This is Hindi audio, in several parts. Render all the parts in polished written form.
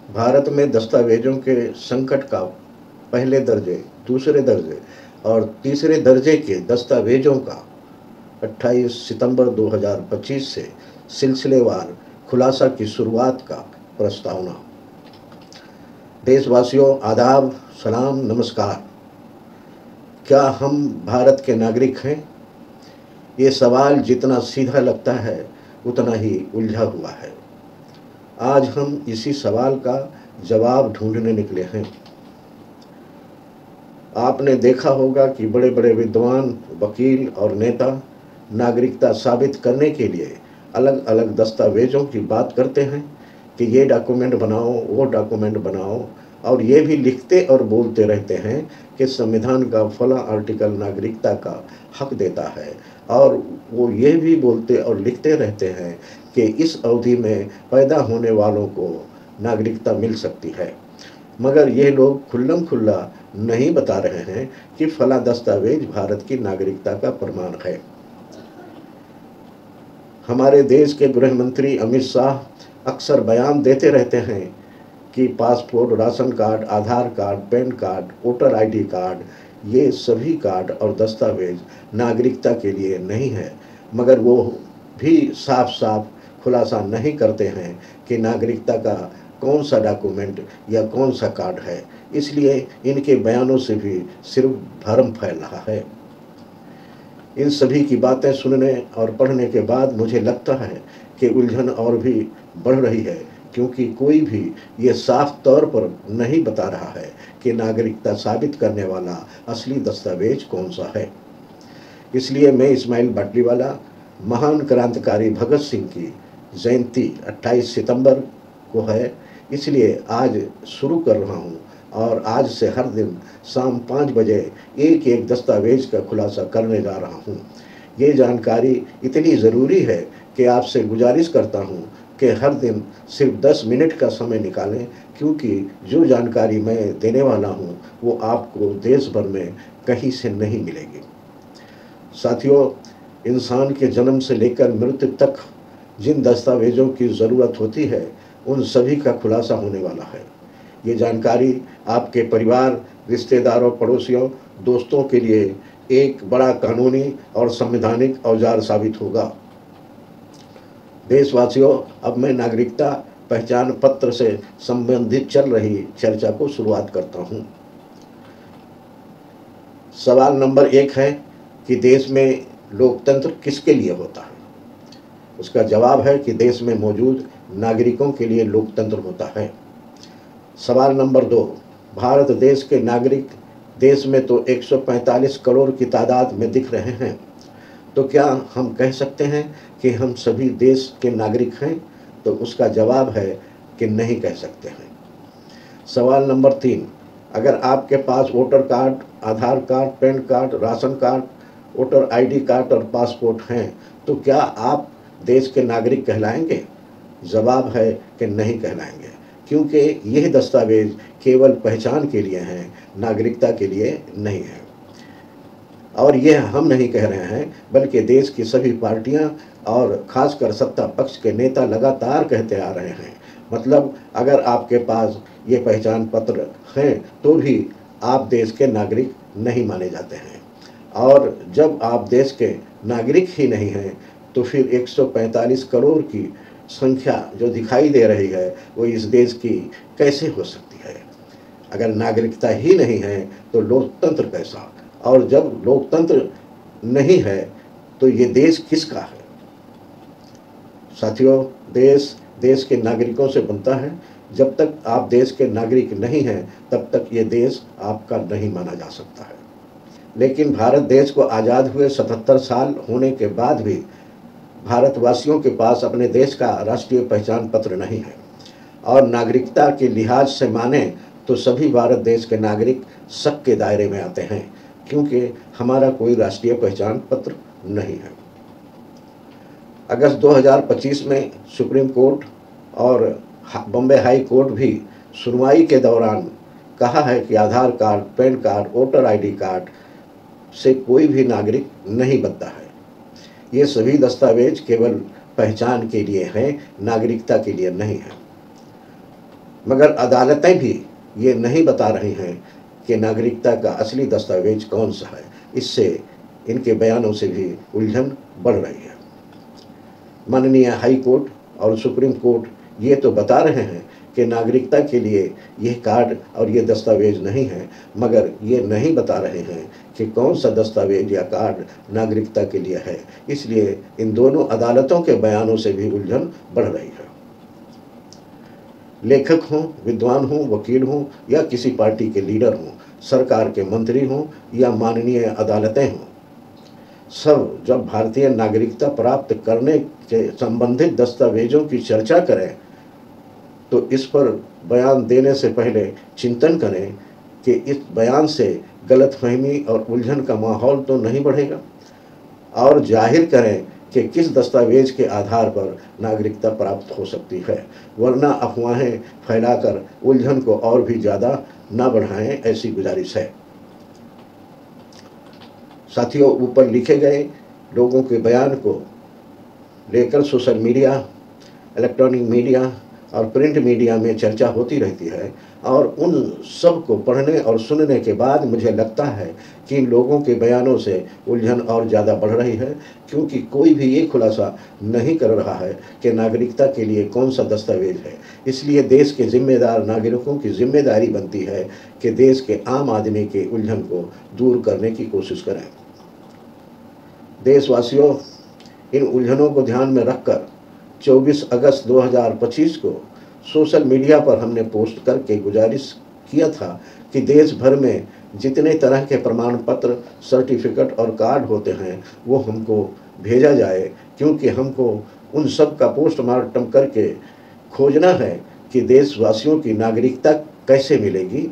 भारत में दस्तावेजों के संकट का पहले दर्जे, दूसरे दर्जे और तीसरे दर्जे के दस्तावेजों का 28 सितंबर 2025 से सिलसिलेवार खुलासा की शुरुआत का प्रस्तावना। देशवासियों, आदाब, सलाम, नमस्कार। क्या हम भारत के नागरिक हैं? ये सवाल जितना सीधा लगता है उतना ही उलझा हुआ है। आज हम इसी सवाल का जवाब ढूंढने निकले हैं। आपने देखा होगा कि बड़े बड़े विद्वान, वकील और नेता नागरिकता साबित करने के लिए अलग अलग दस्तावेजों की बात करते हैं कि ये डॉक्यूमेंट बनाओ, वो डॉक्यूमेंट बनाओ, और ये भी लिखते और बोलते रहते हैं कि संविधान का फला आर्टिकल नागरिकता का हक देता है, और वो ये भी बोलते और लिखते रहते हैं कि इस अवधि में पैदा होने वालों को नागरिकता मिल सकती है। मगर ये लोग खुल्लम खुल्ला नहीं बता रहे हैं कि फला दस्तावेज भारत की नागरिकता का प्रमाण है। हमारे देश के गृह मंत्री अमित शाह अक्सर बयान देते रहते हैं कि passport, ration card, Aadhaar card, PAN card, voter ID card, ये सभी कार्ड और दस्तावेज नागरिकता के लिए नहीं है। मगर वो भी साफ साफ खुलासा नहीं करते हैं कि नागरिकता का कौन सा डॉक्यूमेंट या कौन सा कार्ड है। इसलिए इनके बयानों से भी सिर्फ भ्रम फैल रहा है। इन सभी की बातें सुनने और पढ़ने के बाद मुझे लगता है कि उलझन और भी बढ़ रही है, क्योंकि कोई भी ये साफ तौर पर नहीं बता रहा है कि नागरिकता साबित करने वाला असली दस्तावेज कौन सा है। इसलिए मैं इस्माइल बाटलीवाला, महान क्रांतिकारी भगत सिंह की जयंती 28 सितंबर को है, इसलिए आज शुरू कर रहा हूँ, और आज से हर दिन शाम 5 बजे एक एक दस्तावेज का खुलासा करने जा रहा हूँ। ये जानकारी इतनी ज़रूरी है कि आपसे गुजारिश करता हूँ कि हर दिन सिर्फ 10 मिनट का समय निकालें, क्योंकि जो जानकारी मैं देने वाला हूँ वो आपको देश भर में कहीं से नहीं मिलेगी। साथियों, इंसान के जन्म से लेकर मृत्यु तक जिन दस्तावेजों की ज़रूरत होती है उन सभी का खुलासा होने वाला है। ये जानकारी आपके परिवार, रिश्तेदारों, पड़ोसियों, दोस्तों के लिए एक बड़ा कानूनी और संवैधानिक औजार साबित होगा। देशवासियों, अब मैं नागरिकता पहचान पत्र से संबंधित चल रही चर्चा को शुरुआत करता हूँ। सवाल नंबर 1 है कि देश में लोकतंत्र किसके लिए होता है? उसका जवाब है कि देश में मौजूद नागरिकों के लिए लोकतंत्र होता है। सवाल नंबर 2, भारत देश के नागरिक देश में तो 145 करोड़ की तादाद में दिख रहे हैं, तो क्या हम कह सकते हैं कि हम सभी देश के नागरिक हैं? तो उसका जवाब है कि नहीं कह सकते हैं। सवाल नंबर 3, अगर आपके पास voter card, Aadhaar card, PAN card, ration card, voter ID card और पासपोर्ट हैं, तो क्या आप देश के नागरिक कहलाएंगे? जवाब है कि नहीं कहलाएंगे, क्योंकि यह दस्तावेज केवल पहचान के लिए हैं, नागरिकता के लिए नहीं है। और यह हम नहीं कह रहे हैं, बल्कि देश की सभी पार्टियां और खासकर सत्ता पक्ष के नेता लगातार कहते आ रहे हैं। मतलब अगर आपके पास ये पहचान पत्र हैं तो भी आप देश के नागरिक नहीं माने जाते हैं, और जब आप देश के नागरिक ही नहीं हैं तो फिर 145 करोड़ की संख्या जो दिखाई दे रही है वो इस देश की कैसे हो सकती है? अगर नागरिकता ही नहीं है तो लोकतंत्र कैसा? और जब लोकतंत्र नहीं है तो ये देश किसका है? साथियों, देश के नागरिकों से बनता है। जब तक आप देश के नागरिक नहीं हैं तब तक ये देश आपका नहीं माना जा सकता है। लेकिन भारत देश को आज़ाद हुए 77 साल होने के बाद भी भारतवासियों के पास अपने देश का राष्ट्रीय पहचान पत्र नहीं है, और नागरिकता के लिहाज से माने तो सभी भारत देश के नागरिक शक के दायरे में आते हैं, क्योंकि हमारा कोई राष्ट्रीय पहचान पत्र नहीं है। अगस्त 2025 में सुप्रीम कोर्ट और बॉम्बे हाई कोर्ट भी सुनवाई के दौरान कहा है कि Aadhaar card, PAN card, voter ID card से कोई भी नागरिक नहीं बनता है। ये सभी दस्तावेज केवल पहचान के लिए हैं, नागरिकता के लिए नहीं है। मगर अदालतें भी ये नहीं बता रही हैं कि नागरिकता का असली दस्तावेज कौन सा है। इससे इनके बयानों से भी उलझन बढ़ रही है। माननीय हाई कोर्ट और सुप्रीम कोर्ट ये तो बता रहे हैं कि नागरिकता के लिए यह कार्ड और ये दस्तावेज नहीं है, मगर ये नहीं बता रहे हैं कि कौन सा दस्तावेज या कार्ड नागरिकता के लिए है। इसलिए इन दोनों अदालतों के बयानों से भी उलझन बढ़ रही है। लेखक हों, विद्वान हों, वकील हों या किसी पार्टी के लीडर हों, सरकार के मंत्री हों या माननीय अदालतें हों, सब जब भारतीय नागरिकता प्राप्त करने के संबंधित दस्तावेजों की चर्चा करें तो इस पर बयान देने से पहले चिंतन करें कि इस बयान से गलतफहमी और उलझन का माहौल तो नहीं बढ़ेगा, और जाहिर करें कि किस दस्तावेज के आधार पर नागरिकता प्राप्त हो सकती है, वरना अफवाहें फैलाकर उलझन को और भी ज़्यादा न बढ़ाएं, ऐसी गुजारिश है। साथियों, ऊपर लिखे गए लोगों के बयान को लेकर सोशल मीडिया, इलेक्ट्रॉनिक मीडिया और प्रिंट मीडिया में चर्चा होती रहती है, और उन सब को पढ़ने और सुनने के बाद मुझे लगता है कि इन लोगों के बयानों से उलझन और ज़्यादा बढ़ रही है, क्योंकि कोई भी ये खुलासा नहीं कर रहा है कि नागरिकता के लिए कौन सा दस्तावेज है। इसलिए देश के जिम्मेदार नागरिकों की जिम्मेदारी बनती है कि देश के आम आदमी के उलझन को दूर करने की कोशिश करें। देशवासियों, इन उलझनों को ध्यान में रखकर 24 अगस्त 2025 को सोशल मीडिया पर हमने पोस्ट करके गुजारिश किया था कि देश भर में जितने तरह के प्रमाण पत्र, सर्टिफिकेट और कार्ड होते हैं वो हमको भेजा जाए, क्योंकि हमको उन सब का पोस्टमार्टम करके खोजना है कि देशवासियों की नागरिकता कैसे मिलेगी।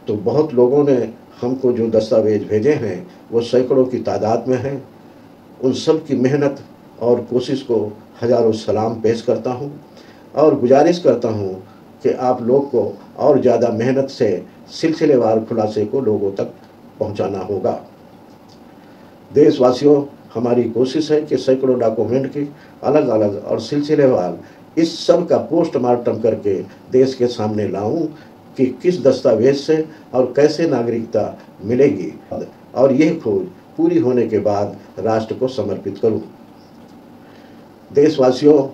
तो बहुत लोगों ने हमको जो दस्तावेज भेजे हैं वो सैकड़ों की तादाद में हैं। उन सब की मेहनत और कोशिश को हजारों सलाम पेश करता हूँ और गुजारिश करता हूँ कि आप लोग को और ज़्यादा मेहनत से सिलसिलेवार खुलासे को लोगों तक पहुँचाना होगा। देशवासियों, हमारी कोशिश है कि सैकड़ों डॉक्यूमेंट की अलग अलग और सिलसिलेवार इस सब का पोस्टमार्टम करके देश के सामने लाऊं कि किस दस्तावेज से और कैसे नागरिकता मिलेगी, और यह खोज पूरी होने के बाद राष्ट्र को समर्पित करूं। देशवासियों,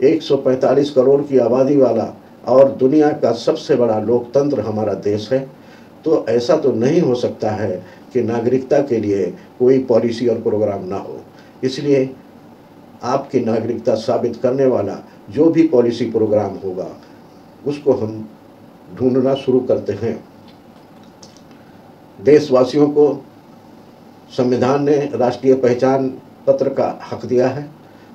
145 करोड़ की आबादी वाला और दुनिया का सबसे बड़ा लोकतंत्र हमारा देश है, तो ऐसा तो नहीं हो सकता है कि नागरिकता के लिए कोई पॉलिसी और प्रोग्राम ना हो। इसलिए आपकी नागरिकता साबित करने वाला जो भी पॉलिसी प्रोग्राम होगा उसको हम ढूंढना शुरू करते हैं। देशवासियों को संविधान ने राष्ट्रीय पहचान पत्र का हक दिया है,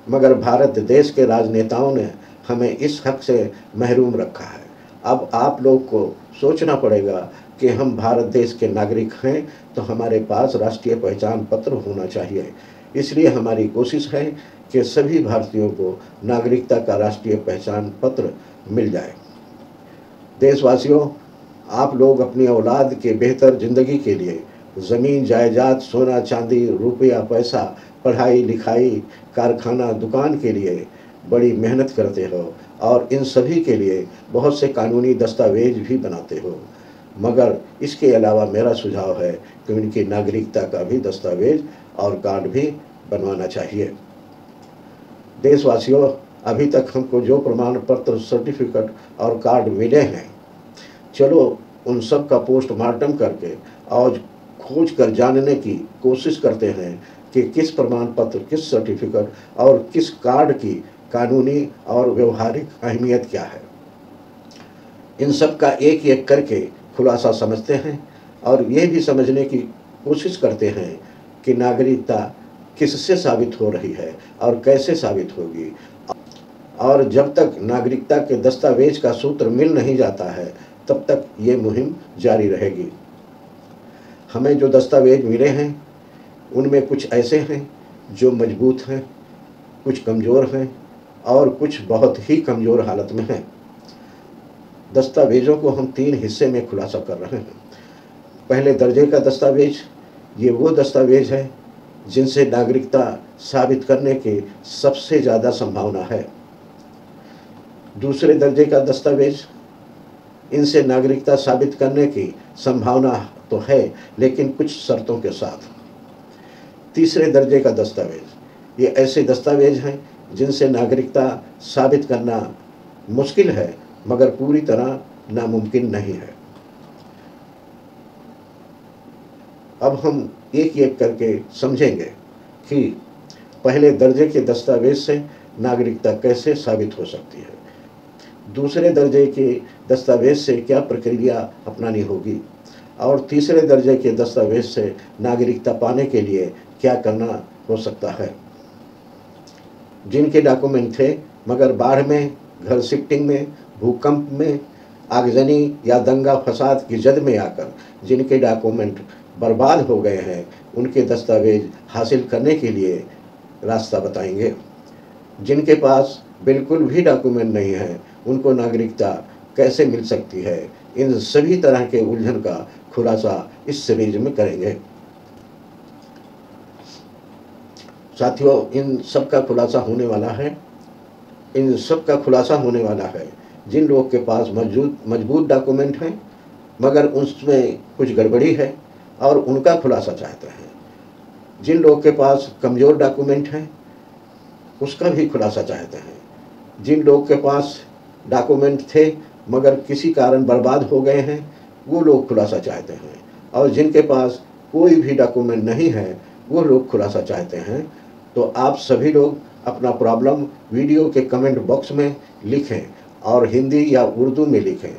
मगर भारत देश के राजनेताओं ने हमें इस हक से महरूम रखा है। अब आप लोग को सोचना पड़ेगा कि हम भारत देश के नागरिक हैं तो हमारे पास राष्ट्रीय पहचान पत्र होना चाहिए। इसलिए हमारी कोशिश है कि सभी भारतीयों को नागरिकता का राष्ट्रीय पहचान पत्र मिल जाए। देशवासियों, आप लोग अपनी औलाद के बेहतर ज़िंदगी के लिए ज़मीन जायदाद, सोना चांदी, रुपया पैसा, पढ़ाई लिखाई, कारखाना, दुकान के लिए बड़ी मेहनत करते हो और इन सभी के लिए बहुत से कानूनी दस्तावेज भी बनाते हो, मगर इसके अलावा मेरा सुझाव है कि उनकी नागरिकता का भी दस्तावेज और कार्ड भी बनवाना चाहिए। देशवासियों, अभी तक हमको जो प्रमाण पत्र, सर्टिफिकेट और कार्ड मिले हैं, चलो उन सब का पोस्टमार्टम करके और खोज कर जानने की कोशिश करते हैं कि किस प्रमाण पत्र, किस सर्टिफिकेट और किस कार्ड की कानूनी और व्यवहारिक अहमियत क्या है। इन सब का एक एक करके खुलासा समझते हैं और ये भी समझने की कोशिश करते हैं कि नागरिकता किससे साबित हो रही है और कैसे साबित होगी। और जब तक नागरिकता के दस्तावेज का सूत्र मिल नहीं जाता है तब तक ये मुहिम जारी रहेगी। हमें जो दस्तावेज मिले हैं उनमें कुछ ऐसे हैं जो मजबूत हैं, कुछ कमज़ोर हैं और कुछ बहुत ही कमज़ोर हालत में हैं। दस्तावेज़ों को हम 3 हिस्से में खुलासा कर रहे हैं। पहले दर्जे का दस्तावेज, ये वो दस्तावेज है जिनसे नागरिकता साबित करने की सबसे ज़्यादा संभावना है। दूसरे दर्जे का दस्तावेज, इनसे नागरिकता साबित करने की संभावना तो है, लेकिन कुछ शर्तों के साथ। तीसरे दर्जे का दस्तावेज, ये ऐसे दस्तावेज हैं जिनसे नागरिकता साबित करना मुश्किल है, मगर पूरी तरह नामुमकिन नहीं है। अब हम एक एक करके समझेंगे कि पहले दर्जे के दस्तावेज से नागरिकता कैसे साबित हो सकती है, दूसरे दर्जे के दस्तावेज से क्या प्रक्रिया अपनानी होगी, और तीसरे दर्जे के दस्तावेज से नागरिकता पाने के लिए क्या करना हो सकता है। जिनके डॉक्यूमेंट थे मगर बाढ़ में, घर शिफ्टिंग में, भूकंप में, आगजनी या दंगा फसाद की जद में आकर जिनके डॉक्यूमेंट बर्बाद हो गए हैं, उनके दस्तावेज हासिल करने के लिए रास्ता बताएंगे। जिनके पास बिल्कुल भी डॉक्यूमेंट नहीं है, उनको नागरिकता कैसे मिल सकती है, इन सभी तरह के उलझन का खुलासा इस सीरीज में करेंगे। साथियों, इन सब का खुलासा होने वाला है जिन लोग के पास मजबूत डॉक्यूमेंट हैं मगर उसमें कुछ गड़बड़ी है और उनका खुलासा चाहते हैं। जिन लोग के पास कमज़ोर डॉक्यूमेंट हैं उसका भी खुलासा चाहते हैं। जिन लोग के पास डॉक्यूमेंट थे मगर किसी कारण बर्बाद हो गए हैं, वो लोग खुलासा चाहते हैं। और जिनके पास कोई भी डॉक्यूमेंट नहीं है, वो लोग खुलासा चाहते हैं। तो आप सभी लोग अपना प्रॉब्लम वीडियो के कमेंट बॉक्स में लिखें और हिंदी या उर्दू में लिखें,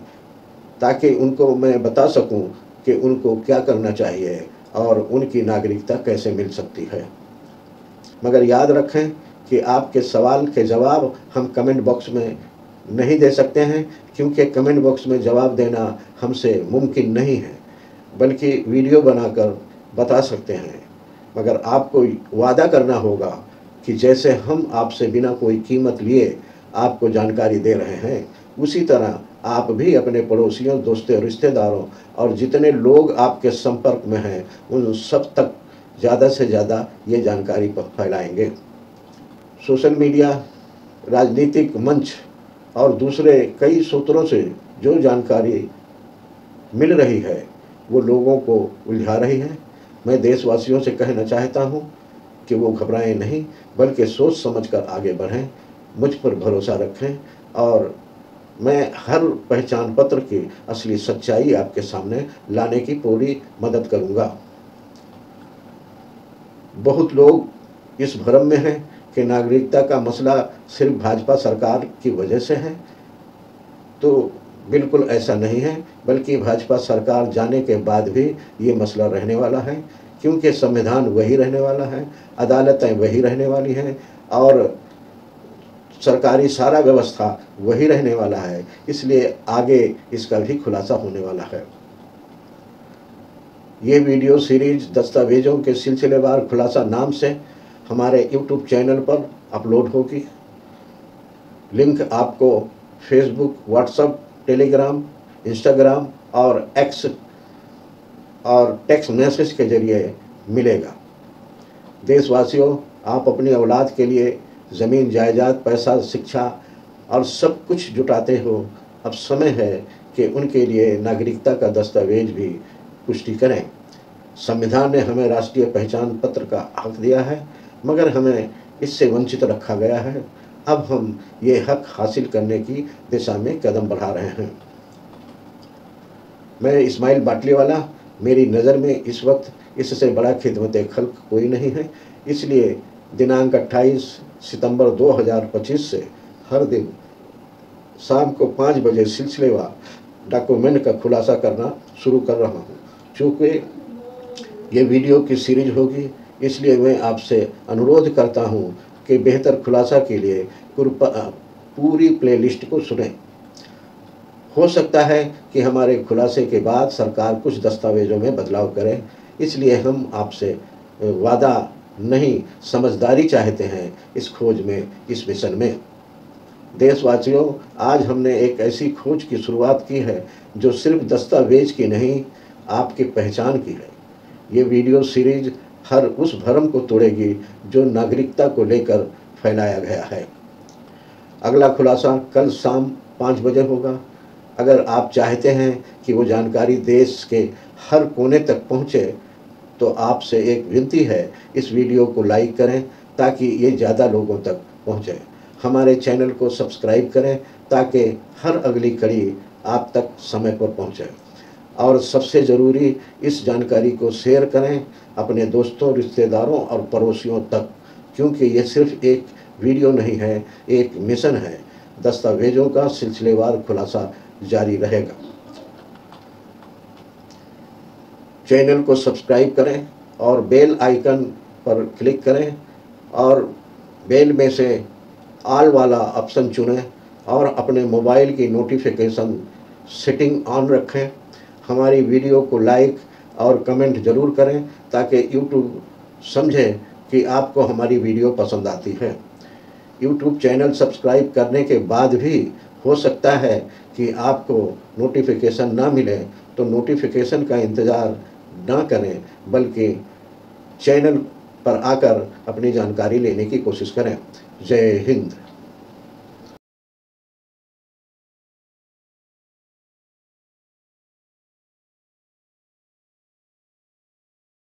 ताकि उनको मैं बता सकूं कि उनको क्या करना चाहिए और उनकी नागरिकता कैसे मिल सकती है। मगर याद रखें कि आपके सवाल के जवाब हम कमेंट बॉक्स में नहीं दे सकते हैं, क्योंकि कमेंट बॉक्स में जवाब देना हमसे मुमकिन नहीं है, बल्कि वीडियो बनाकर बता सकते हैं। मगर आपको वादा करना होगा कि जैसे हम आपसे बिना कोई कीमत लिए आपको जानकारी दे रहे हैं, उसी तरह आप भी अपने पड़ोसियों, दोस्तों, रिश्तेदारों और जितने लोग आपके संपर्क में हैं, उन सब तक ज़्यादा से ज़्यादा ये जानकारी फैलाएंगे। सोशल मीडिया, राजनीतिक मंच और दूसरे कई सूत्रों से जो जानकारी मिल रही है, वो लोगों को उलझा रही है। मैं देशवासियों से कहना चाहता हूँ कि वो घबराएं नहीं, बल्कि सोच समझकर आगे बढ़ें, मुझ पर भरोसा रखें और मैं हर पहचान पत्र की असली सच्चाई आपके सामने लाने की पूरी मदद करूँगा। बहुत लोग इस भ्रम में हैं कि नागरिकता का मसला सिर्फ भाजपा सरकार की वजह से है, तो बिल्कुल ऐसा नहीं है, बल्कि भाजपा सरकार जाने के बाद भी ये मसला रहने वाला है, क्योंकि संविधान वही रहने वाला है, अदालतें वही रहने वाली हैं और सरकारी सारा व्यवस्था वही रहने वाला है। इसलिए आगे इसका भी खुलासा होने वाला है। ये वीडियो सीरीज दस्तावेजों के सिलसिलेवार खुलासा नाम से हमारे YouTube चैनल पर अपलोड होगी। लिंक आपको फेसबुक, व्हाट्सएप, टेलीग्राम, इंस्टाग्राम और एक्स और टेक्स्ट मैसेज के जरिए मिलेगा। देशवासियों, आप अपनी औलाद के लिए ज़मीन, जायदाद, पैसा, शिक्षा और सब कुछ जुटाते हो। अब समय है कि उनके लिए नागरिकता का दस्तावेज भी पुष्टि करें। संविधान ने हमें राष्ट्रीय पहचान पत्र का हक दिया है, मगर हमें इससे वंचित रखा गया है। अब हम ये हक हासिल करने की दिशा में कदम बढ़ा रहे हैं। मैं इस्माइल बाटलीवाला, मेरी नज़र में इस वक्त इससे बड़ा खिदमत खल्क कोई नहीं है। इसलिए दिनांक 28 सितंबर 2025 से हर दिन शाम को 5 बजे सिलसिलेवार डॉक्यूमेंट का खुलासा करना शुरू कर रहा हूँ। चूँकि ये वीडियो की सीरीज होगी, इसलिए मैं आपसे अनुरोध करता हूँ कि बेहतर खुलासा के लिए पूरी प्लेलिस्ट को सुनें। हो सकता है कि हमारे खुलासे के बाद सरकार कुछ दस्तावेजों में बदलाव करे, इसलिए हम आपसे वादा नहीं, समझदारी चाहते हैं इस खोज में, इस मिशन में। देशवासियों, आज हमने एक ऐसी खोज की शुरुआत की है जो सिर्फ दस्तावेज की नहीं, आपकी पहचान की है। ये वीडियो सीरीज हर उस भ्रम को तोड़ेगी जो नागरिकता को लेकर फैलाया गया है। अगला खुलासा कल शाम 5 बजे होगा। अगर आप चाहते हैं कि वो जानकारी देश के हर कोने तक पहुंचे तो आपसे एक विनती है, इस वीडियो को लाइक करें ताकि ये ज़्यादा लोगों तक पहुंचे। हमारे चैनल को सब्सक्राइब करें ताकि हर अगली कड़ी आप तक समय पर पहुंचे। और सबसे ज़रूरी, इस जानकारी को शेयर करें अपने दोस्तों, रिश्तेदारों और पड़ोसियों तक, क्योंकि ये सिर्फ एक वीडियो नहीं है, एक मिशन है। दस्तावेज़ों का सिलसिलेवार खुलासा जारी रहेगा। चैनल को सब्सक्राइब करें और बेल आइकन पर क्लिक करें और बेल में से ऑल वाला ऑप्शन चुनें और अपने मोबाइल की नोटिफिकेशन सेटिंग ऑन रखें। हमारी वीडियो को लाइक और कमेंट ज़रूर करें ताकि यूट्यूब समझे कि आपको हमारी वीडियो पसंद आती है। यूट्यूब चैनल सब्सक्राइब करने के बाद भी हो सकता है कि आपको नोटिफिकेशन ना मिले, तो नोटिफिकेशन का इंतज़ार ना करें, बल्कि चैनल पर आकर अपनी जानकारी लेने की कोशिश करें। जय हिंद।